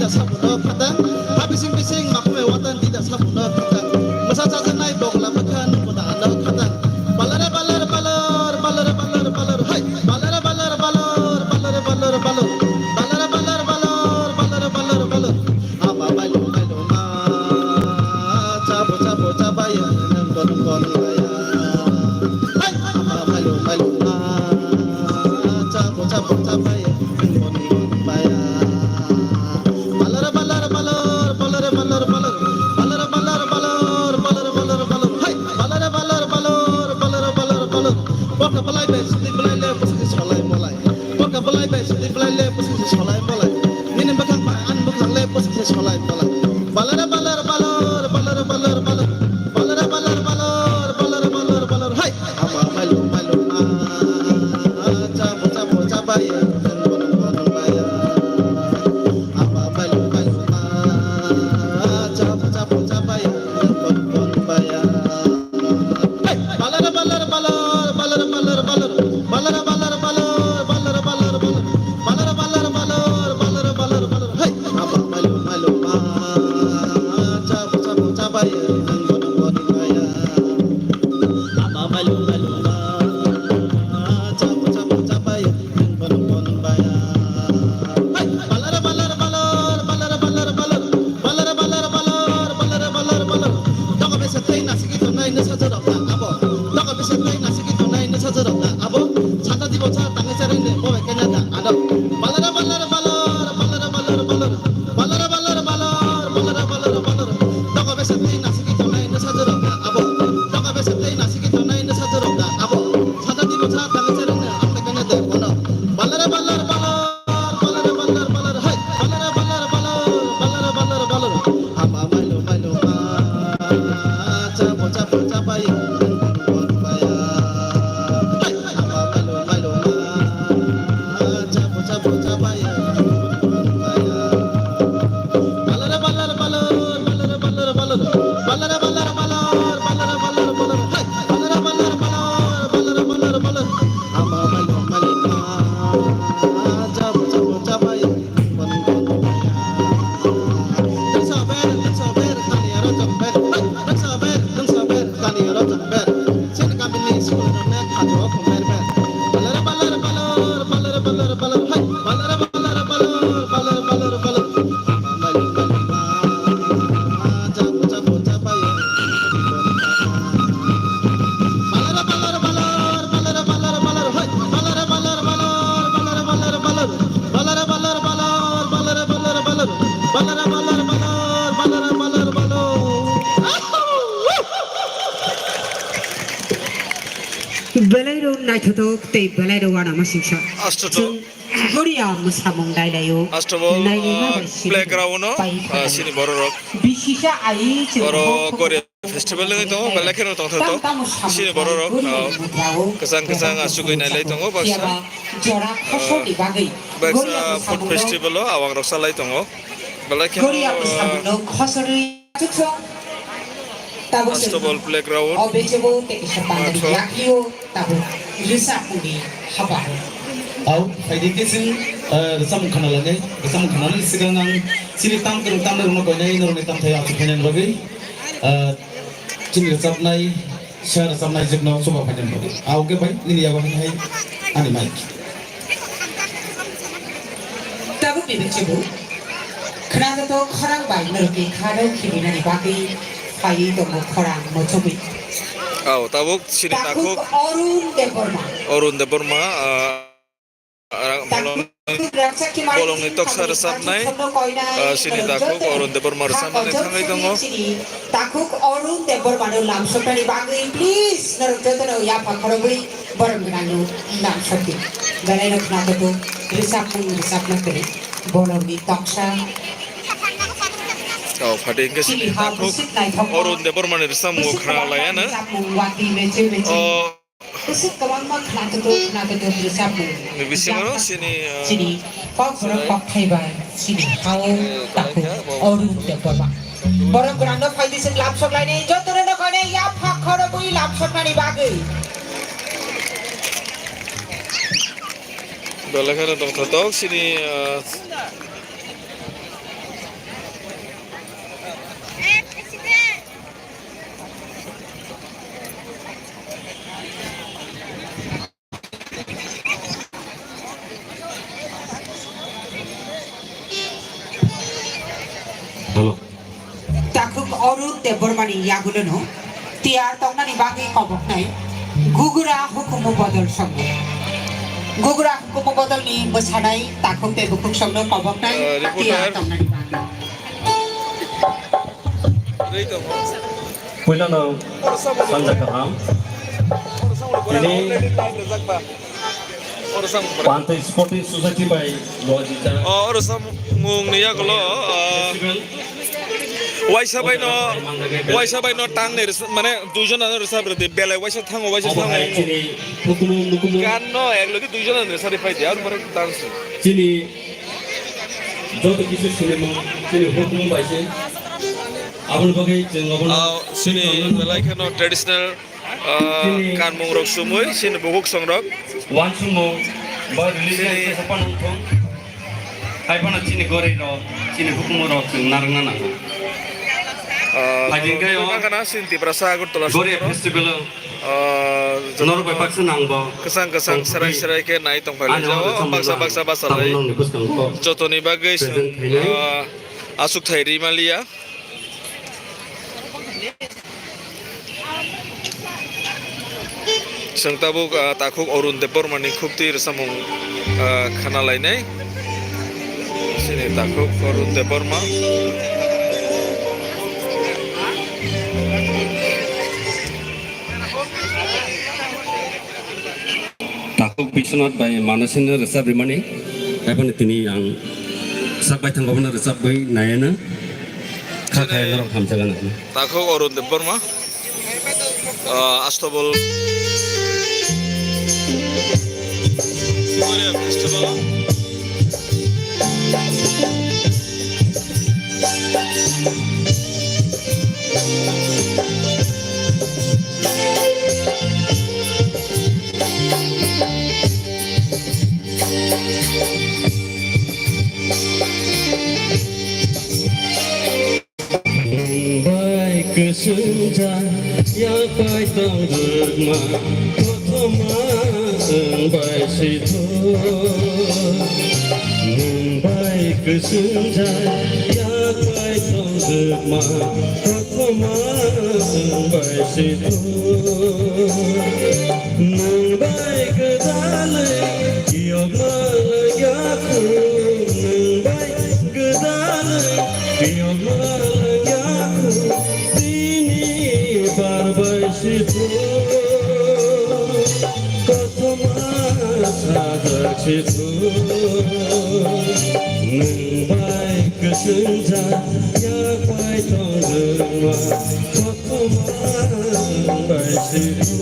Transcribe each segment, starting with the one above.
tidak sabun kata habising bising makume watan tidak sabun kata masa saja naik bokla makan muda anak kata balar balar balar balar balar balar hai balar balar balar balar balar balar balar balar balar balar balar balar apa balu balu ma cabo cabo cabaya nembon nembon baya hai apa balu balu ma cabo cabo cabaya nembon nembon baya balar balar balar balar balar balar balar balar balar balar balar balar hai balar balar balar balar balar balar boka balai bes di balai le posisi solai molai boka balai bes di balai le posisi solai molai ini bakang pa an bakang le posisi solai molai balar balar balar balar balar balar balar balar balar balar balar balar hai apa malu malu cabo cabo cabaya nembon nembon baya apa malu malu cabo cabo cabaya nembon nembon baya hai balar balar balar balar balar balar balar balar balar balar balar balar balar balar balar balar balar balar hai apa malu malu cabo cabo cabaya nembon nembon baya apa malu malu cabo cabo cabaya nembon nembon baya hai balar balar balar balar balar balar balar balar balar balar balar balar daga besa tai nasi gitu nai nasa jorok na abo daga besa tai nasi gitu nai nasa jorok na abo chata dibo cha tangi chari ne bobe kenya da ado balar balar balar balar balar balar balar balar balar balar balar balar daga besa tai nasi gitu nai nasa jorok na abo daga besa tai nasi gitu nai nasa jorok na abo chata dibo cha tangi chari ne amne kenya da bono balar balar balar balar balar balar hai balar balar balar balar balar balar apa malu malu cabo cabo cabaya nembon baya hai apa malu malu cabo cabo cabaya nembon baya balar balar balar balar balar balar balar balar balar balar balar balar hai balar balar balar balar balar balar apa malu malu cabo cabo cabaya nembon nembon baya dan sabar tani aro jamber dan sabar tani aro jamber sen kami ni sekolah na khajo khomer ber balar balar balar balar balar balar hai balar balar balar balar balar balar apa malu malu cabo cabo cabaya balar balar balar balar balar balar hai balar balar balar balar balar balar balar balar balar balar balar balar balar balar balar balar balar Belairo naithotok tei belairo wana masingsa Astoto Goria musamong dailayo Astobol playground sini borok bisisa ai boro Korea festival ngai tongo belakeno tongtho to sini borok kesang kesang asugoi nai lai tongo baksa jora khoso di bagai baksa food festival awang roksa lai tongo belakeno Goria musamong khosori chukso Astobol playground obejebo te kisapang yakio tabu risa pudi haba au faidi kesin resam khanalane resam khanal siganang sini tam no gonai no tam thaya chukhanen bagai chini resap nai share resap nai jigno soba phajan bagai au ke bai ni ya gon hai ani mai tabu bibechebo khana to kharang bai nerke kharo khibina ni bagai pai to mo kharang mo chobi au tabuk sini takuk Orun de Burma bolong nitok sarasap nai sini takuk Orun de Burma sama nai thangai tongo takuk Orun de Burma no lam sotani bagai please narok jotono ya pakharoi borom ganu lam soti galai no khna to risap na kare bolong ni toksa au phading ke sini takuk Orun de Burma ni resam mo khra la ya na Kesik kawan mak nak tu bersab mu. Bisi mana sini Sini, kau berapa hebat sini kau takut orang dekat mak. Orang kerana faidi sen lapsok lain ni, jauh terus nak kau ni ya fakir bui lapsok mana bagi. Belakang tong sini Halo. Takuk Oru Debormani Yagulono, Tiar Tonani Bagi Koboknai, Gugura Hukumu Bodol Song. Gugura Hukumu Bodol ni Basanai, Takuk Tebukuk Song Koboknai, Tiar Tonani Bagi. Puilano Sanjakaham. Ini Pantai Sporting Society by Lojita. Oro samung niya gulo waisa bai no tang ne mane dujon an resa berarti bele waisa thango Ini nukumu kan no ek logi dujon an resa dipai dia mare dance Sini joto kisu cinema sini hukumu baise. Abang bagai jengabang. sini like no traditional kan mong rok sumui sini bukuk song rok One sumo ba religion sa panungtong. Ay pa na sini gore ro sini hukumu ro naranga na. Lagi kayo kana sinti prasa agur tola gore festival Nor ko paksa nang ba kesang serai ke nai tong pale jaw baksa basalai jotoni bagai asuk thairi malia Sang tabuk takuk Orun Debor mani khupti samung khana lainai sini takuk Orun Debor ma Takuk Biswanath by Manasena Resab Rimani. Apa tini yang sabai tanggapan resab by Nayana. Kakak orang hamjalan. takuk Orun Debor ma astobol festival Baik kesenja yang baik tanggerma Kotoma baik situ Baik kesenja yang baik tanggerma Kotoma baik situ Baik kedalai Yog malayaku Baik kedalai Yog malayaku Dini barbai situ Kotoma sadar situ Baik kesenja yang baik tanggerma Kotoma baik situ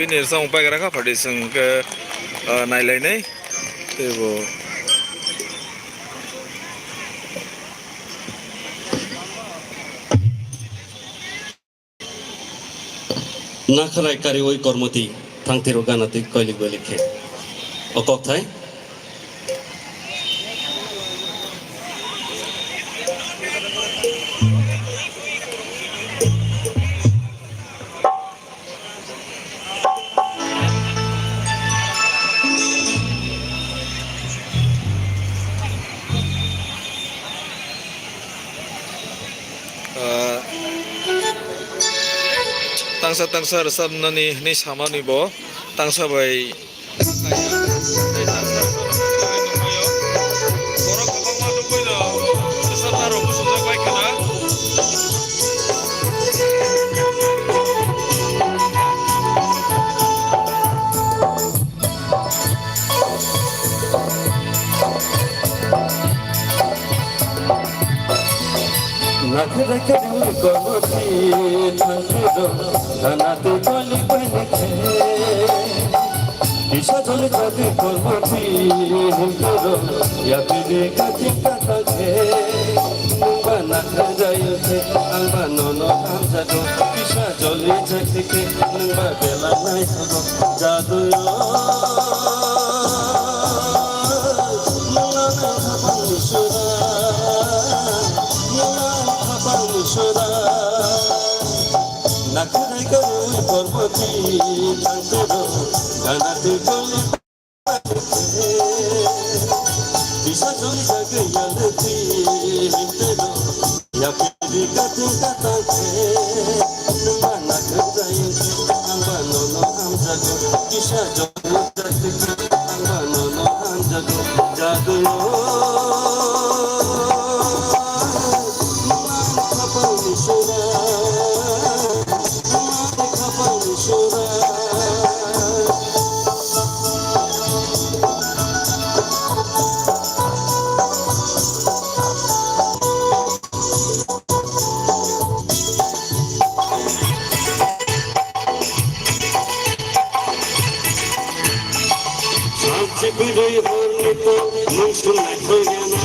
bini sang upai gara ka phadi sang ke nailai nei tebo nakhrai kari oi kormoti thangtiro ganati koilik bolik khe okok thai tangsa resab nani ni samani bo tangsa bai nakhrai kari kormoti thangtiro ganati koilik bolik khe Isha jole jagi kormoti hintiro yapide kati kata khe nungba nakhrai jayo khe angba nono amjado Isha jole jagi khe nungba bela nai thogo jaduyo nunga nai thabang nisura nakhrai kari kormoti thangtiro ganati koilik Isha jole jagi yalati hintiro yapide kati kata khe nungba nakhrai jayo khe angba nono amjado Isha jole jagi khe angba nono amjado jaduyo Chipidoi hornito nungsunai thoyana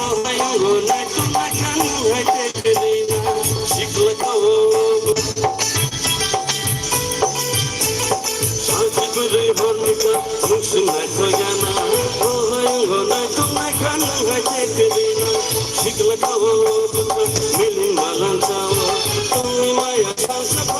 Ohayungo nai tumakan hai tekelina Shikla tawo miling malang tawo tumi maya sang